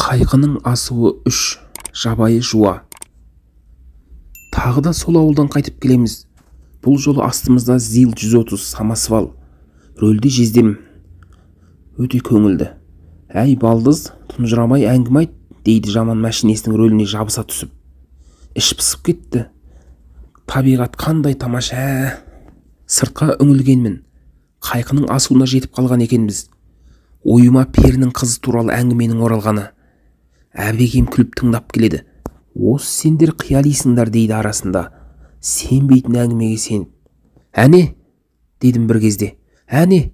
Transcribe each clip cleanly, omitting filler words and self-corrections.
Қайқының асуы 3. Жабайы жуа. Тағы да сол ауылдан қайтып келеміз. Бұл жолы астымызда ЗИЛ-130 самосвал. Рөлде Жездем. Өте көңілді. Әй балдыз, тұнжырамай әңгіме айт, дейді жаман мәшинесінің рөліне жабыса түсіп. Іш пысып кетті. Табиғат қандай тамаша. Сыртқа үңілгенмін. Қайқының асуына жетіп қалған екенбіз. Ойыма перінің қызы туралы әңгіменің оралғаны. Әбекем күліп тыңдап келеді. Осы сендер қиялисыңдар дейді арасында. Сенбейтін әңгімеге сеніп. Әне, дедім бір кезде. Әне,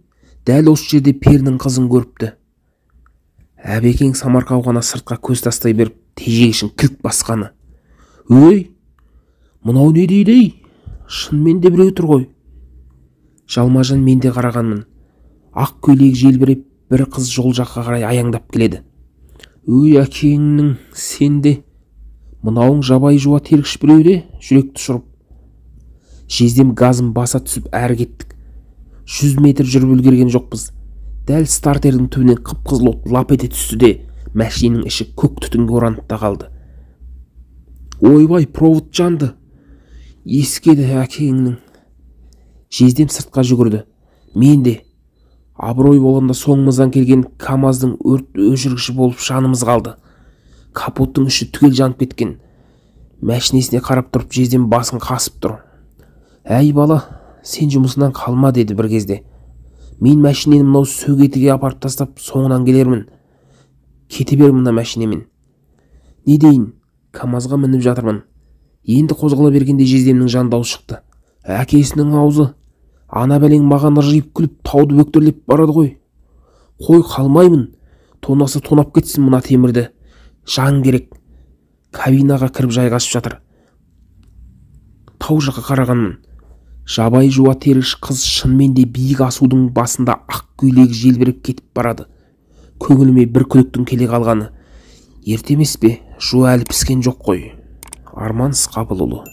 дәл осы жерде перінің қызын көріпті. Әбекең самарқау сыртқа көз тастай беріп, тежегішін кілт басқаны. Өй, мынау не дейді? Шынымен де біреу тұр ғой. Жалмажан мен де қарағанмын. Ақ көйлек желбіреп, бір қыз жол жаққа қарай аяңдап келеді. Өй әкеңнің, сенде. Мынауың жабай жуа тергіш біреу де, жүректі ұшырып. Жездем газым баса түсіп әрі кеттік. 100 метр жүріп үлгерген жоқпыз. Дәл стартердің түбінен қып-қызыл от лап ете түсті де, мәшиненің іші көк түтінге оранып та қалды. Ойбай, провод жанды. Ескеді әкеңнің. Жездем сыртқа жүгірді. Мен де. Абырой болғанда соңымыздан келген КамАЗдың өрт өшіргіші болып жанымыз қалды. Капоттың іші түгел жанып кеткен. Мәшинесіне қарап тұрып Жездем басын қасып тұр. Әй бала, сен жұмысынан қалма, деді бір кезде. Мен мәшинені мынау сөгетіге апарып тастап соңынан келермін. Кете бер мына мәшинемен. Не дейін, КамАЗға мініп жатырмын. Енді қозғала бергенде Жездемнің жан даусы шықты. Әкесінің аузы. Ана бәлең маған ыржиып күліп тауды бөктерлеп барады ғой. Қой, қалмаймын. Тонасы тонап кетсін мына темірді. Жан керек. Кабинаға кіріп жайғасып жатыр. Тау жаққа қарағанмын. Жабай жуа тергіш қыз шынымен де биік асудың басында ақ көйлегі желбіреп кетіп барады. Көңіліме бір күдіктің келе қалғаны. Ерте емес пе, жуа әлі піскен жоқ қой. Арман Сқапылұлы.